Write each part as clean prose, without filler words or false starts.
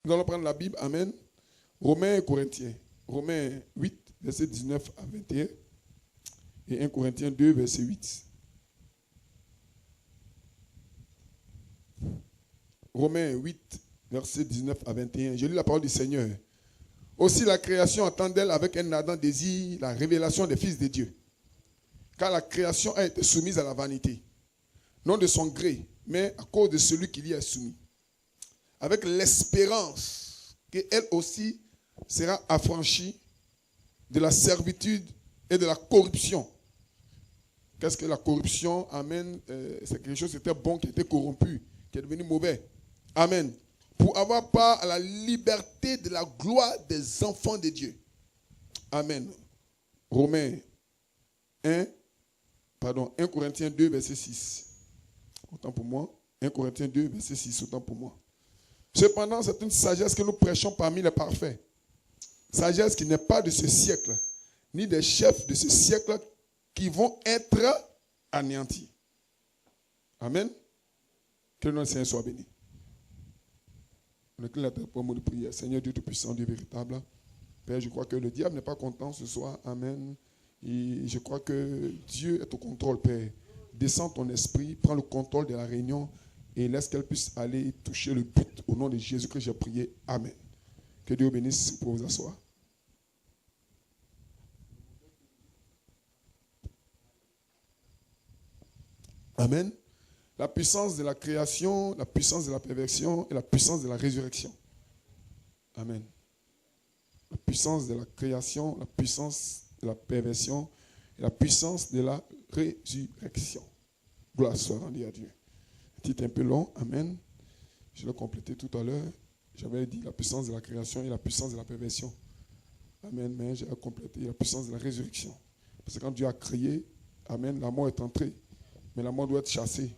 Nous allons prendre la Bible. Amen. Romains et Corinthiens. Romains 8, verset 19 à 21. Et 1 Corinthiens 2, verset 8. Romains 8, verset 19 à 21. Je lis la parole du Seigneur. Aussi la création attend d'elle avec un ardent désir la révélation des fils de Dieu. Car la création a été soumise à la vanité. Non de son gré, mais à cause de celui qui l'y est soumis. Avec l'espérance qu'elle aussi sera affranchie de la servitude et de la corruption. Qu'est-ce que la corruption? Amen. C'est quelque chose qui était bon, qui était corrompu, qui est devenu mauvais. Amen. Pour avoir part à la liberté de la gloire des enfants de Dieu. Amen. Romains 1 Corinthiens 2, verset 6. Autant pour moi. 1 Corinthiens 2, verset 6. Autant pour moi. Cependant, c'est une sagesse que nous prêchons parmi les parfaits. Sagesse qui n'est pas de ce siècle, ni des chefs de ce siècle qui vont être anéantis. Amen. Que le nom du Seigneur soit béni. On incline la tête pour un mot de prière. Seigneur Dieu Tout-Puissant, Dieu véritable. Père, je crois que le diable n'est pas content ce soir. Amen. Et je crois que Dieu est au contrôle, Père. Descends ton esprit, prends le contrôle de la réunion et laisse qu'elle puisse aller toucher le but. Au nom de Jésus que j'ai prié. Amen. Que Dieu bénisse pour vous asseoir. Amen. La puissance de la création, la puissance de la perversion et la puissance de la résurrection. Amen. La puissance de la création, la puissance de la perversion et la puissance de la résurrection. Gloire soit rendue à Dieu. Petit un peu long. Amen. Je l'ai complété tout à l'heure. J'avais dit la puissance de la création et la puissance de la perversion. Amen. Mais j'ai complété la puissance de la résurrection. Parce que quand Dieu a créé, amen, la mort est entrée. Mais la mort doit être chassée.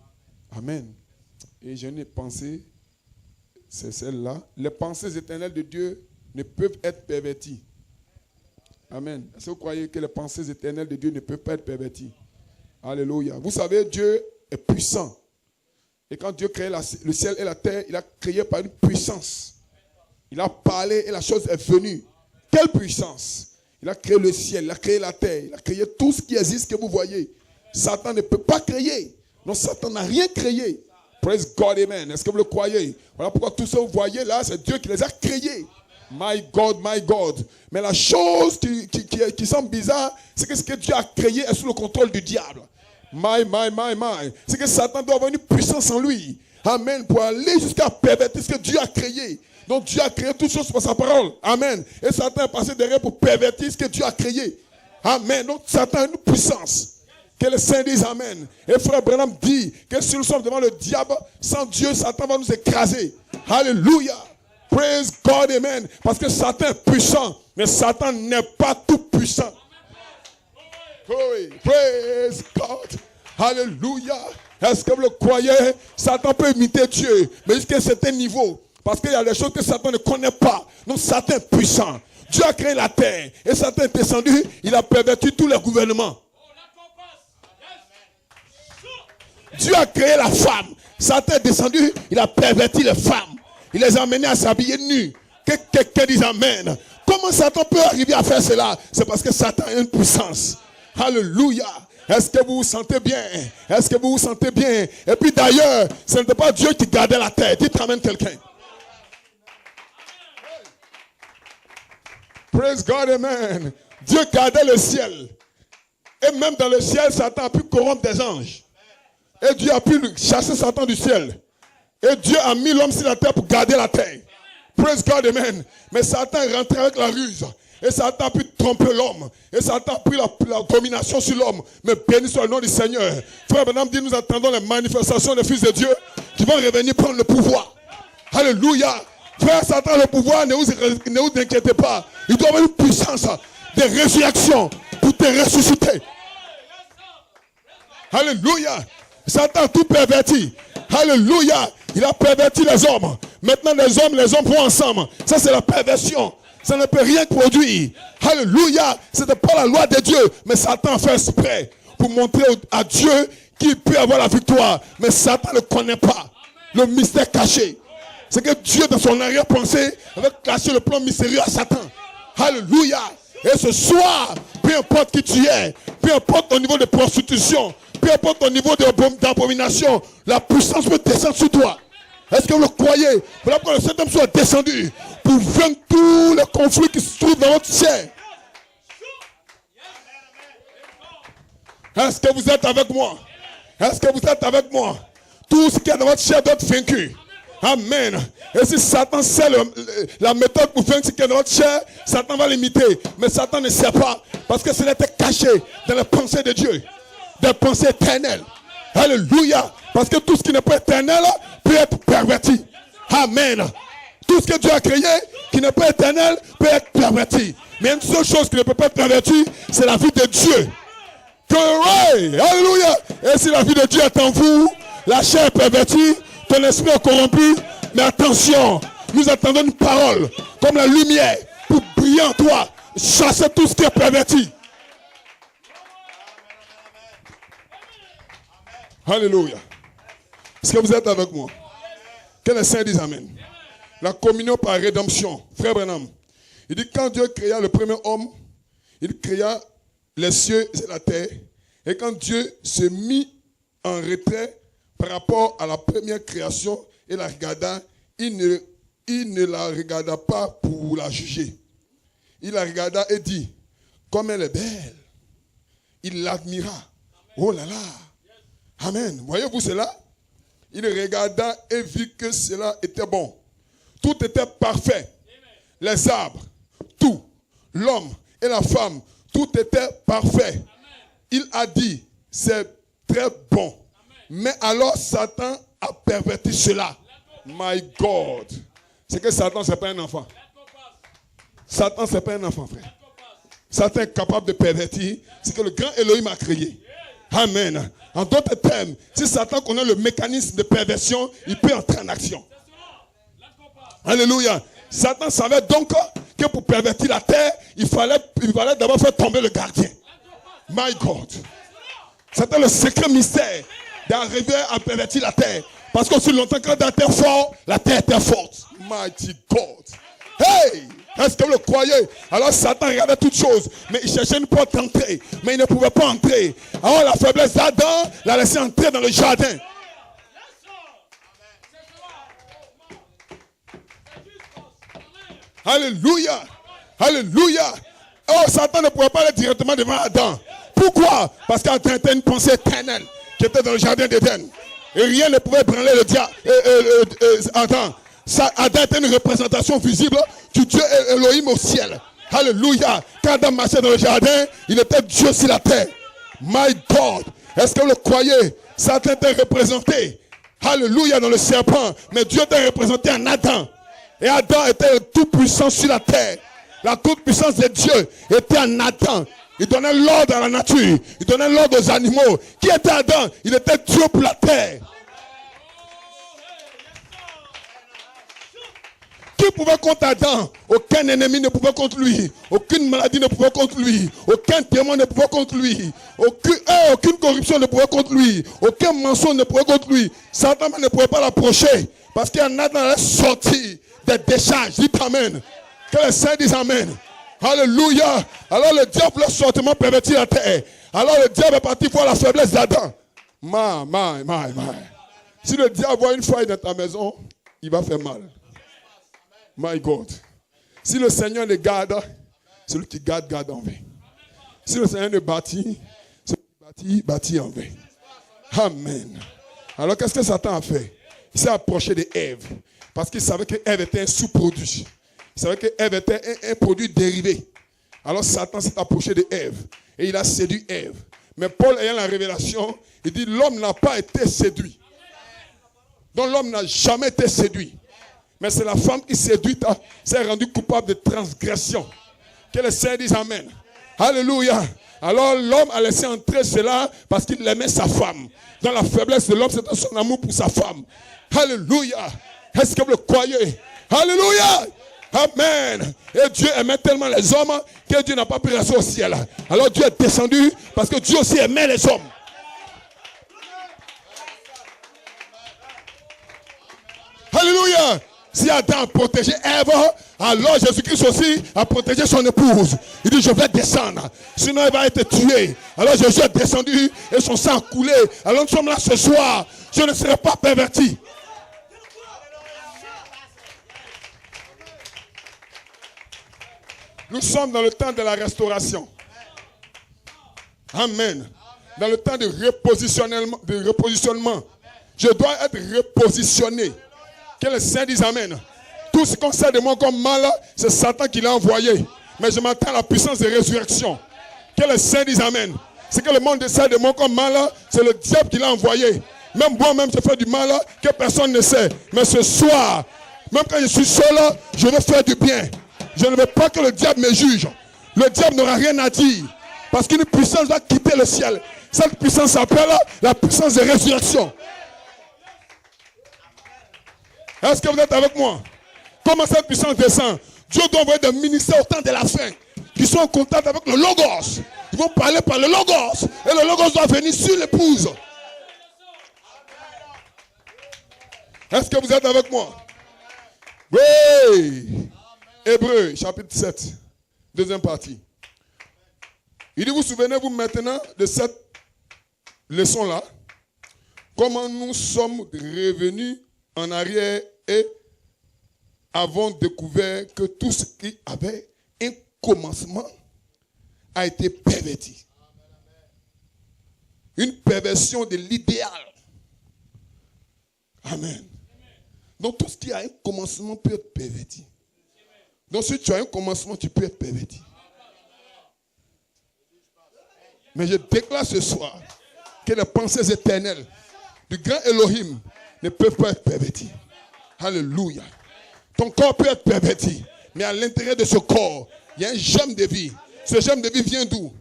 Amen. Et j'ai une pensée, c'est celle-là. Les pensées éternelles de Dieu ne peuvent être perverties. Amen. Est-ce que vous croyez que les pensées éternelles de Dieu ne peuvent pas être perverties? Alléluia. Vous savez, Dieu est puissant. Et quand Dieu créait le ciel et la terre, il a créé par une puissance. Il a parlé et la chose est venue. Quelle puissance! Il a créé le ciel, il a créé la terre, il a créé tout ce qui existe que vous voyez. Satan ne peut pas créer. Non, Satan n'a rien créé. Praise God, amen. Est-ce que vous le croyez? Voilà pourquoi tout ce que vous voyez là, c'est Dieu qui les a créés. My God, my God. Mais la chose qui semble bizarre, c'est que ce que Dieu a créé est sous le contrôle du diable. My. C'est que Satan doit avoir une puissance en lui. Amen. Pour aller jusqu'à pervertir ce que Dieu a créé. Donc Dieu a créé toutes choses par sa parole. Amen. Et Satan est passé derrière pour pervertir ce que Dieu a créé. Amen. Donc Satan a une puissance. Que les saints disent Amen. Et frère Branham dit que si nous sommes devant le diable, sans Dieu, Satan va nous écraser. Alléluia. Praise God, amen. Parce que Satan est puissant, mais Satan n'est pas tout puissant. Oui, praise God. Alléluia. Est-ce que vous le croyez? Satan peut imiter Dieu, mais jusqu'à un certain niveau. Parce qu'il y a des choses que Satan ne connaît pas. Donc Satan est puissant. Dieu a créé la terre. Et Satan est descendu, il a perverti tous les gouvernements. Dieu a créé la femme. Satan est descendu, il a perverti les femmes. Il les a amenés à s'habiller nus. Que quelqu'un dise Amen. Comment Satan peut arriver à faire cela? C'est parce que Satan a une puissance. Alléluia. Est-ce que vous vous sentez bien? Est-ce que vous vous sentez bien? Et puis d'ailleurs, ce n'était pas Dieu qui gardait la terre. Dites Amen quelqu'un. Praise God, amen. Dieu gardait le ciel. Et même dans le ciel, Satan a pu corrompre des anges. Et Dieu a pu chasser Satan du ciel. Et Dieu a mis l'homme sur la terre pour garder la terre. Praise God, amen. Mais Satan est rentré avec la ruse. Et Satan a pu tromper l'homme. Et Satan a pris la domination sur l'homme. Mais béni soit le nom du Seigneur. Frère Branham dit, nous attendons les manifestations des fils de Dieu qui vont revenir prendre le pouvoir. Alléluia. Frère, Satan a le pouvoir, ne vous inquiétez pas. Il doit avoir une puissance de résurrection pour te ressusciter. Alléluia. Satan a tout perverti. Alléluia. Il a perverti les hommes. Maintenant les hommes vont ensemble. Ça c'est la perversion. Ça ne peut rien produire. Alléluia. Ce n'est pas la loi de Dieu. Mais Satan fait exprès pour montrer à Dieu qu'il peut avoir la victoire. Mais Satan ne connaît pas le mystère caché. C'est que Dieu, dans son arrière-pensée, avait caché le plan mystérieux à Satan. Alléluia. Et ce soir, peu importe qui tu es, peu importe ton niveau de prostitution, peu importe ton niveau d'abomination, la puissance peut descendre sur toi. Est-ce que vous le croyez? Voilà pourquoi le Saint-Homme soit descendu pour vaincre tous les conflits qui se trouvent dans votre chair. Est-ce que vous êtes avec moi? Est-ce que vous êtes avec moi? Tout ce qui est dans votre chair doit être vaincu. Amen. Et si Satan sait la méthode pour vaincre ce qui est dans votre chair, Satan va l'imiter. Mais Satan ne sait pas. Parce que ce n'était caché dans les pensées de Dieu. Des pensées éternelles. Alléluia. Parce que tout ce qui n'est pas éternel peut être perverti. Amen. Tout ce que Dieu a créé qui n'est pas éternel peut être perverti. Mais une seule chose qui ne peut pas être pervertie, c'est la vie de Dieu. Alléluia. Et si la vie de Dieu est en vous, la chair est pervertie, ton esprit est corrompu. Mais attention, nous attendons une parole comme la lumière pour briller en toi, chasser tout ce qui est perverti. Alléluia. Est-ce que vous êtes avec moi? Que les saints disent Amen. La communion par rédemption. Frère Branham, il dit quand Dieu créa le premier homme, il créa les cieux et la terre. Et quand Dieu se mit en retrait par rapport à la première création et la regarda, il ne la regarda pas pour la juger. Il la regarda et dit, comme elle est belle. Il l'admira. Oh là là. Amen. Voyez-vous cela? Il regarda et vit que cela était bon. Tout était parfait. Les arbres, tout. L'homme et la femme, tout était parfait. Il a dit, c'est très bon. Mais alors Satan a perverti cela. My God. C'est que Satan, ce n'est pas un enfant. Satan, ce n'est pas un enfant, frère. Satan est capable de pervertir ce que le grand Elohim a créé. Amen. En d'autres termes, si Satan connaît le mécanisme de perversion, il peut entrer en action. Alléluia. Satan savait donc que pour pervertir la terre, il fallait d'abord faire tomber le gardien. My God. C'était le secret mystère d'arriver à pervertir la terre. Parce qu'aussi longtemps quand la terre est forte, la terre était forte. Mighty God. Hey! Est-ce que vous le croyez? Alors Satan regardait toutes choses, mais il cherchait une porte d'entrée, mais il ne pouvait pas entrer. Alors la faiblesse d'Adam l'a laissé entrer dans le jardin. Alléluia. Alléluia. Oh, Satan ne pouvait pas aller directement devant Adam. Pourquoi? Parce qu'Adam était une pensée éternelle qui était dans le jardin d'Éden. Et rien ne pouvait branler le diable. Adam. Adam était une représentation visible du Dieu Elohim au ciel. Alléluia. Quand Adam marchait dans le jardin, il était Dieu sur la terre. My God. Est-ce que vous le croyez? Satan était représenté. Alléluia dans le serpent. Mais Dieu était représenté en Adam. Et Adam était le tout-puissant sur la terre. La toute-puissance de Dieu était en Adam. Il donnait l'ordre à la nature. Il donnait l'ordre aux animaux. Qui était Adam? Il était Dieu pour la terre. Qui pouvait contre Adam? Aucun ennemi ne pouvait contre lui. Aucune maladie ne pouvait contre lui. Aucun témoin ne pouvait contre lui. Aucune corruption ne pouvait contre lui. Aucun mensonge ne pouvait contre lui. Satan ne pouvait pas l'approcher. Parce qu'il y en a dans la sortie des décharges. Dites Amen. Que les saints disent Amen. Alléluia. Alors le diable a sortement perverti la terre. Alors le diable est parti voir la faiblesse d'Adam. Si le diable voit une faille dans ta maison, il va faire mal. My God. Si le Seigneur les garde, celui qui garde en vain. Si le Seigneur ne bâtit, celui qui bâtit en vain. Amen. Alors qu'est-ce que Satan a fait? Il s'est approché d'Ève. Parce qu'il savait qu'Ève était un sous-produit. Il savait qu'Ève était un produit dérivé. Alors Satan s'est approché d'Ève. Et il a séduit Ève. Mais Paul ayant la révélation, il dit l'homme n'a pas été séduit. Donc l'homme n'a jamais été séduit. Mais c'est la femme qui séduite s'est rendue coupable de transgression. Que les saints disent Amen. Alléluia. Alors l'homme a laissé entrer cela parce qu'il aimait sa femme. Dans la faiblesse de l'homme, c'était son amour pour sa femme. Alléluia. Est-ce que vous le croyez? Alléluia. Amen. Et Dieu aimait tellement les hommes que Dieu n'a pas pris raison au ciel. Alors Dieu est descendu parce que Dieu aussi aimait les hommes. Alléluia. Si Adam a protégé Ève, alors Jésus-Christ aussi a protégé son épouse. Il dit, je vais descendre, sinon elle va être tuée. Alors Jésus est descendu et son sang a coulé. Alors nous sommes là ce soir. Je ne serai pas perverti. Nous sommes dans le temps de la restauration. Amen. Dans le temps de repositionnement. Je dois être repositionné. Que les saints disent Amen. Tout ce qu'on sait de moi comme mal, c'est Satan qui l'a envoyé. Mais je m'attends à la puissance de résurrection. Que les saints disent Amen. Ce que le monde sait de moi comme mal, c'est le diable qui l'a envoyé. Même moi-même, je fais du mal que personne ne sait. Mais ce soir, même quand je suis seul, je vais faire du bien. Je ne veux pas que le diable me juge. Le diable n'aura rien à dire. Parce qu'une puissance doit quitter le ciel. Cette puissance s'appelle la puissance de résurrection. Est-ce que vous êtes avec moi? Comment cette puissance descend? Dieu doit envoyer des ministères au temps de la fin qui sont en contact avec le Logos. Ils vont parler par le Logos. Et le Logos doit venir sur l'épouse. Est-ce que vous êtes avec moi? Oui. Hébreux, chapitre 7, deuxième partie. Il dit, vous souvenez-vous maintenant de cette leçon-là? Comment nous sommes revenus en arrière et avons découvert que tout ce qui avait un commencement a été perverti. Une perversion de l'idéal. Amen. Donc tout ce qui a un commencement peut être perverti. Donc si tu as un commencement, tu peux être perverti. Mais je déclare ce soir que les pensées éternelles du grand Elohim ne peuvent pas être perverties. Alléluia. Ton corps peut être perverti, mais à l'intérieur de ce corps, il y a un germe de vie. Ce germe de vie vient d'où?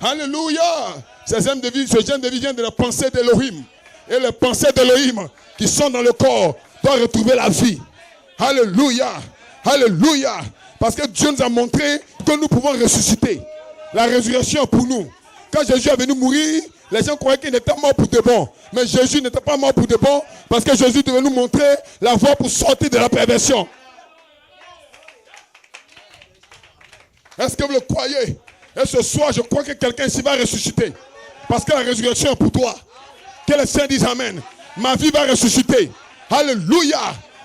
Alléluia. Ce germe de vie vient de la pensée d'Elohim. Et les pensées d'Elohim qui sont dans le corps doivent retrouver la vie. Alléluia. Alléluia. Parce que Dieu nous a montré que nous pouvons ressusciter. La résurrection pour nous. Quand Jésus est venu mourir, les gens croyaient qu'il n'était mort pour de bon. Mais Jésus n'était pas mort pour de bon parce que Jésus devait nous montrer la voie pour sortir de la perversion. Est-ce que vous le croyez? Et ce soir, je crois que quelqu'un ici va ressusciter. Parce que la résurrection est pour toi. Que les saints disent Amen. Ma vie va ressusciter. Alléluia.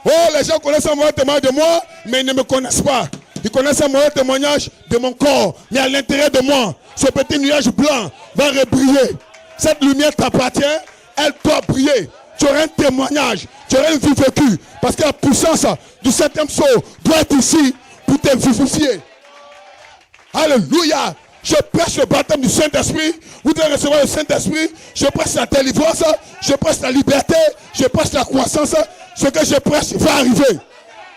Oh, les gens connaissent un mauvais témoignage de moi, mais ils ne me connaissent pas. Ils connaissent un mauvais témoignage de mon corps. Mais à l'intérieur de moi, ce petit nuage blanc va rebriller. Cette lumière t'appartient, elle doit briller. Tu auras un témoignage, tu auras une vie vécue. Parce que la puissance du septième sceau doit être ici pour te vivifier. Alléluia. Je prêche le baptême du Saint-Esprit. Vous devez recevoir le Saint-Esprit. Je prêche la délivrance. Je prêche la liberté. Je prêche la croissance. Ce que je prêche va arriver.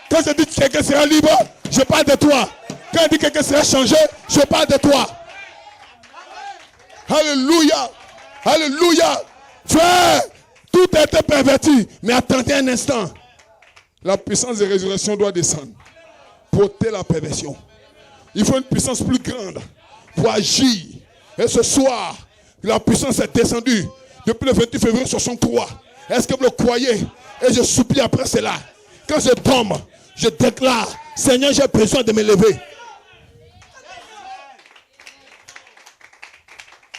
Quand je dis que quelqu'un sera libre, je parle de toi. Quand je dis que quelqu'un sera changé, je parle de toi. Alléluia. Alléluia. Frère, tout a été perverti. Mais attendez un instant. La puissance de résurrection doit descendre pour ôter la perversion. Il faut une puissance plus grande pour agir. Et ce soir, la puissance est descendue depuis le 28 février 63. Est-ce que vous le croyez? Et je supplie après cela. Quand je tombe, je déclare, Seigneur, j'ai besoin de me lever.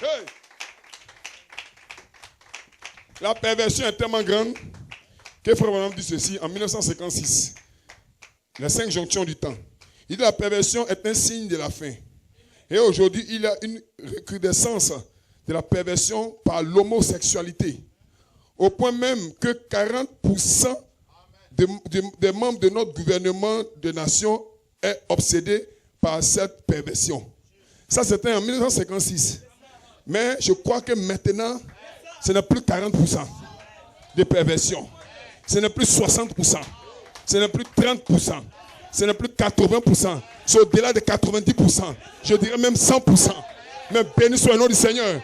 Hey. La perversion est tellement grande que Frère Branham dit ceci en 1956. Les 5 jonctions du temps. Il dit la perversion est un signe de la fin. Et aujourd'hui, il y a une recrudescence de la perversion par l'homosexualité. Au point même que 40% des membres de notre gouvernement de nation est obsédé par cette perversion. Ça, c'était en 1956. Mais je crois que maintenant, ce n'est plus 40% de perversion. Ce n'est plus 60%. Ce n'est plus 30%. Ce n'est plus 80%. C'est au-delà de 90%. Je dirais même 100%. Mais béni soit le nom du Seigneur.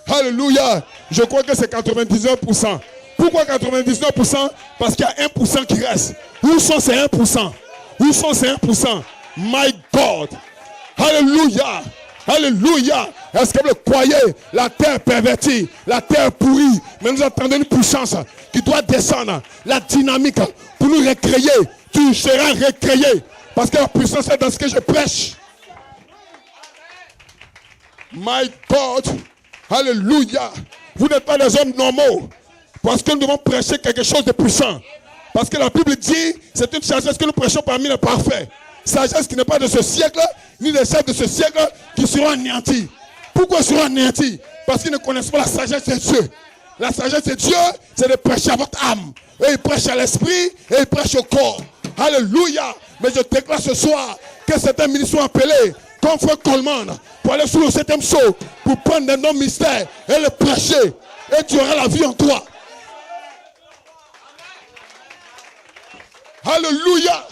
Alléluia. Je crois que c'est 99%. Pourquoi 99%? Parce qu'il y a 1% qui reste. Où sont ces 1%? Où sont ces 1%? My God. Alléluia. Alléluia. Est-ce que vous le croyez? La terre pervertie, la terre pourrie. Mais nous attendons une puissance qui doit descendre. La dynamique pour nous recréer tu seras recréé. Parce que la puissance est dans ce que je prêche. My God. Alléluia. Vous n'êtes pas des hommes normaux. Parce que nous devons prêcher quelque chose de puissant. Parce que la Bible dit, c'est une sagesse que nous prêchons parmi les parfaits. Sagesse qui n'est pas de ce siècle, ni des chefs de ce siècle, qui seront anéantis. Pourquoi ils seront anéantis? Parce qu'ils ne connaissent pas la sagesse de Dieu. La sagesse de Dieu, c'est de prêcher à votre âme. Et il prêche à l'esprit, et il prêche au corps. Alléluia. Mais je déclare ce soir que certains ministres sont appelés, comme Frère Coleman, pour aller sous le 7e sceau, pour prendre des noms mystères et le prêcher. Et tu auras la vie en toi. Alléluia.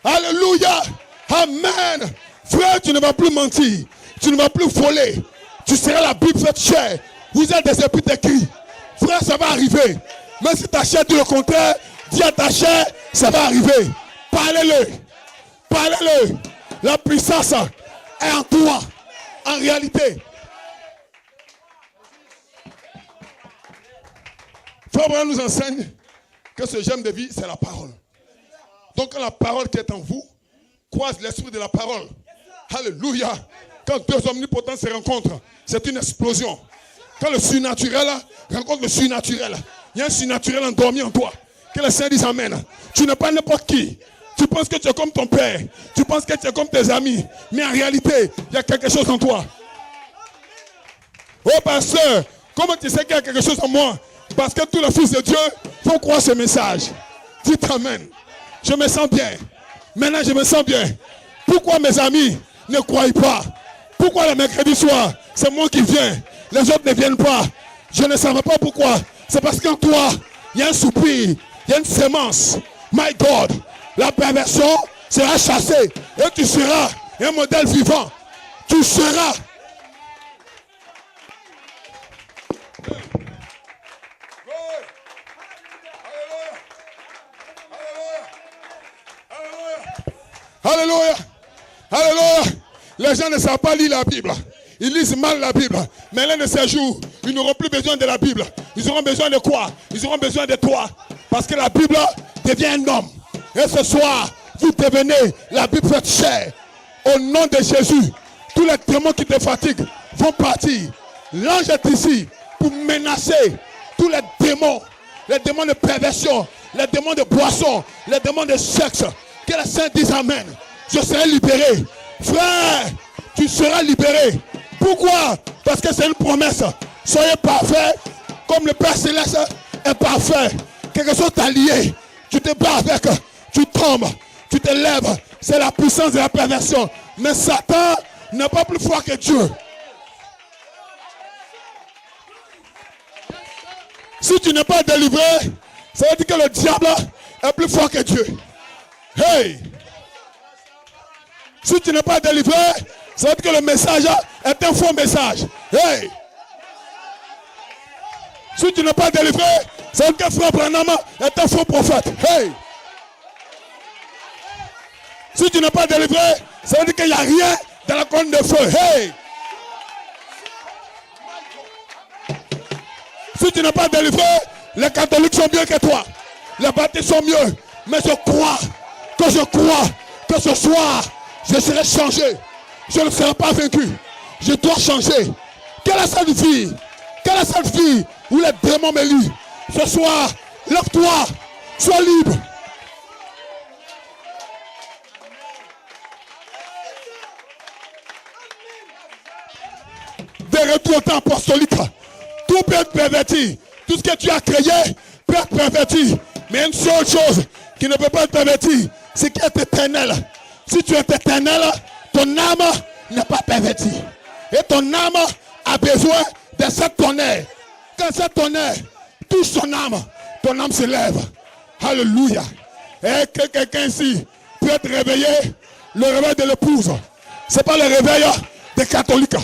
Alléluia. Amen. Frère, tu ne vas plus mentir. Tu ne vas plus voler. Tu seras la Bible faite chair. Vous êtes des épîtres écrits. Frère, ça va arriver. Même si ta chair dit le contraire, dis à ta chair, ça va arriver. Parlez-le. Parlez-le. La puissance est en toi. En réalité. Frère Abraham nous enseigne que ce gemme de vie, c'est la parole. Donc quand la parole qui est en vous croise l'esprit de la parole. Alléluia. Quand deux omnipotents se rencontrent, c'est une explosion. Quand le surnaturel rencontre le surnaturel, il y a un surnaturel endormi en toi. Que le Seigneur dise amen. Tu n'es pas n'importe qui. Tu penses que tu es comme ton père. Tu penses que tu es comme tes amis. Mais en réalité, il y a quelque chose en toi. Oh pasteur, comment tu sais qu'il y a quelque chose en moi? Parce que tous les fils de Dieu font croire ce message. Dites amen. Je me sens bien. Maintenant, je me sens bien. Pourquoi mes amis ne croient pas? Pourquoi le mercredi soir, c'est moi qui viens? Les autres ne viennent pas. Je ne savais pas pourquoi. C'est parce qu'en toi, il y a un soupir, il y a une sémence. My God, la perversion sera chassée et tu seras un modèle vivant. Tu seras. Alléluia. Alléluia. Les gens ne savent pas lire la Bible. Ils lisent mal la Bible. Mais l'un de ces jours, ils n'auront plus besoin de la Bible. Ils auront besoin de quoi? Ils auront besoin de toi. Parce que la Bible devient un homme. Et ce soir, vous devenez la Bible faite chair. Au nom de Jésus, tous les démons qui te fatiguent vont partir. L'ange est ici pour menacer tous les démons de perversion, les démons de boisson, les démons de sexe. Que le Saint dise amen. Je serai libéré. Frère, tu seras libéré. Pourquoi? Parce que c'est une promesse. Soyez parfaits comme le Père Céleste est parfait. Quelque chose t'a lié. Tu te bats avec. Tu tombes. Tu te lèves. C'est la puissance de la perversion. Mais Satan n'est pas plus fort que Dieu. Si tu n'es pas délivré, ça veut dire que le diable est plus fort que Dieu. Hey! Si tu n'es pas délivré, ça veut dire que le message est un faux message. Hey! Si tu n'es pas délivré, ça veut dire que Frère Branham est un faux prophète. Hey! Si tu n'es pas délivré, ça veut dire qu'il n'y a rien dans la colonne de feu. Hey! Si tu n'es pas délivré, les catholiques sont mieux que toi. Les baptistes sont mieux. Mais je crois que ce soir, je serai changé. Je ne serai pas vaincu. Je dois changer. Quelle est cette vie? Quelle est cette vie où les démons me lient? Ce soir, lève-toi. Sois libre. Des retours au temps apostolique. Tout peut être perverti. Tout ce que tu as créé peut être perverti. Mais une seule chose qui ne peut pas être pervertie, c'est qui est éternel. Si tu es éternel, ton âme n'est pas pervertie. Et ton âme a besoin de cette tonnerre. Quand cette tonnerre touche ton âme se lève. Alléluia. Et que quelqu'un ici peut être réveillé, le réveil de l'épouse. Ce n'est pas le réveil des catholiques.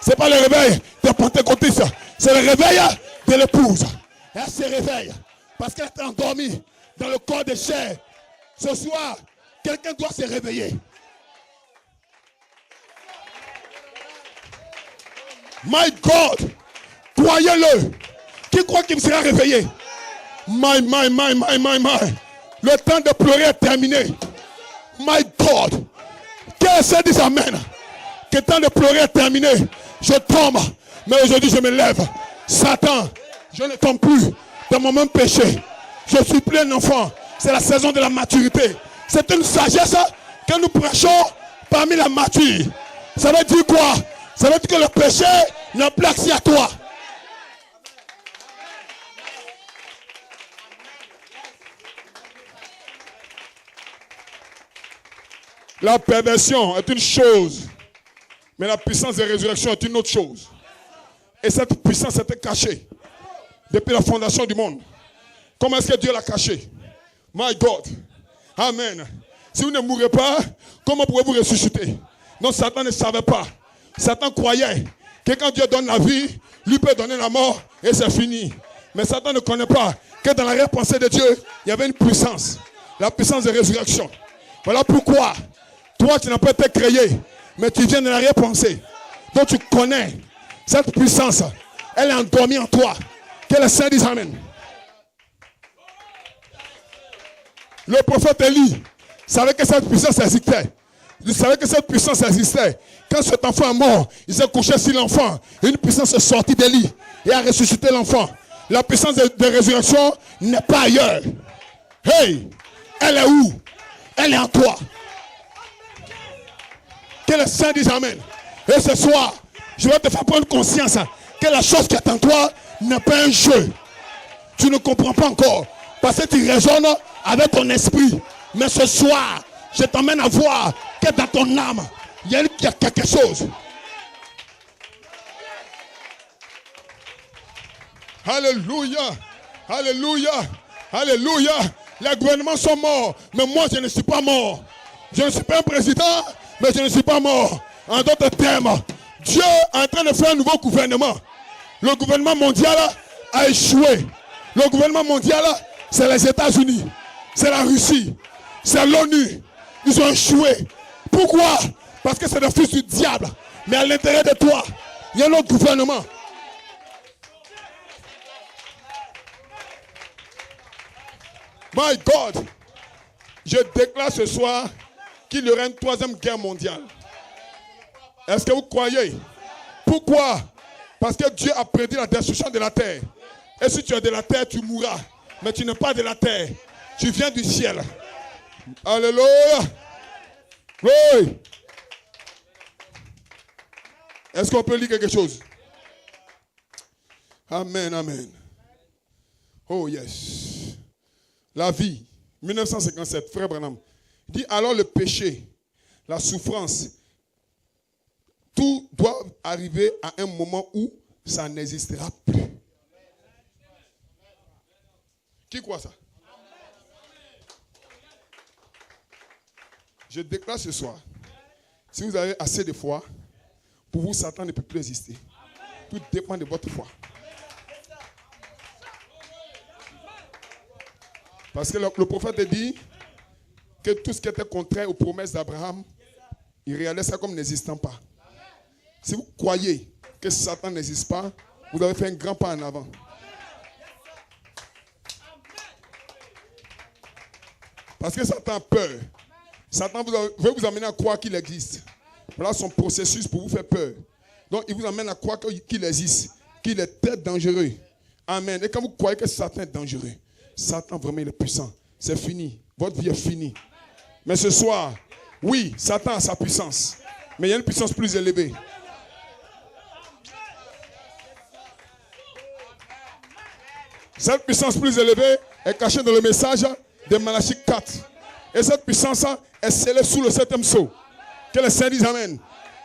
Ce n'est pas le réveil des pentecôtistes. C'est le réveil de l'épouse. Elle se réveille parce qu'elle est endormie dans le corps de chair. Ce soir, quelqu'un doit se réveiller. My God, croyez-le. Qui croit qu'il sera réveillé? My. Le temps de pleurer est terminé. My God. Quel se dit amen. Que le temps de pleurer est terminé. Je tombe. Mais aujourd'hui, je me lève. Satan, je ne tombe plus dans mon même péché. Je suis plus un enfant. C'est la saison de la maturité. C'est une sagesse que nous prêchons parmi la mature. Ça veut dire quoi? Ça veut dire que le péché n'a plus accès à toi. La perversion est une chose, mais la puissance de résurrection est une autre chose. Et cette puissance était cachée depuis la fondation du monde. Comment est-ce que Dieu l'a cachée? My God. Amen. Si vous ne mourrez pas, comment pouvez-vous ressusciter? Donc Satan ne savait pas. Satan croyait que quand Dieu donne la vie, lui peut donner la mort et c'est fini. Mais Satan ne connaît pas que dans l'arrière-pensée de Dieu, il y avait une puissance. La puissance de résurrection. Voilà pourquoi toi tu n'as pas été créé, mais tu viens de l'arrière-pensée. Donc tu connais cette puissance. Elle est endormie en toi. Que le Saint dise amen. Le prophète Élie savait que cette puissance existait. Il savait que cette puissance existait. Quand cet enfant est mort, il s'est couché sur l'enfant. Une puissance est sortie d'Élie et a ressuscité l'enfant. La puissance de résurrection n'est pas ailleurs. Hey, elle est où? Elle est en toi. Que le Saint dise amen. Et ce soir, je vais te faire prendre conscience que la chose qui est en toi n'est pas un jeu. Tu ne comprends pas encore. Parce que tu raisonnes avec ton esprit. Mais ce soir, je t'emmène à voir que dans ton âme, il y a quelque chose. Alléluia. Alléluia. Alléluia. Les gouvernements sont morts. Mais moi, je ne suis pas mort. Je ne suis pas un président, mais je ne suis pas mort. En d'autres termes, Dieu est en train de faire un nouveau gouvernement. Le gouvernement mondial a échoué. Le gouvernement mondial, c'est les États-Unis, c'est la Russie, c'est l'ONU. Ils ont échoué. Pourquoi? Parce que c'est le fils du diable. Mais à l'intérieur de toi, il y a un autre gouvernement. My God, je déclare ce soir qu'il y aura une troisième guerre mondiale. Est-ce que vous croyez? Pourquoi? Parce que Dieu a prédit la destruction de la terre. Et si tu es de la terre, tu mourras. Mais tu n'es pas de la terre. Tu viens du ciel. Alléluia. Oui. Est-ce qu'on peut lire quelque chose? Amen, amen. Oh yes. La vie. 1957, frère Branham. Dit alors le péché, la souffrance, tout doit arriver à un moment où ça n'existera plus. Qui croit ça? Je déclare ce soir, si vous avez assez de foi, pour vous, Satan ne peut plus exister. Tout dépend de votre foi. Parce que le prophète dit que tout ce qui était contraire aux promesses d'Abraham, il réalisait ça comme n'existant pas. Si vous croyez que Satan n'existe pas, vous avez fait un grand pas en avant. Parce que Satan a peur. Satan veut vous amener à croire qu'il existe. Voilà son processus pour vous faire peur. Donc il vous amène à croire qu'il existe, qu'il est très dangereux. Amen. Et quand vous croyez que Satan est dangereux, Satan vraiment il est puissant. C'est fini. Votre vie est finie. Mais ce soir, oui, Satan a sa puissance. Mais il y a une puissance plus élevée. Cette puissance plus élevée est cachée dans le message de Malachie 4. Et cette puissance est scellée sous le 7e sceau. Que le Seigneur dise amen.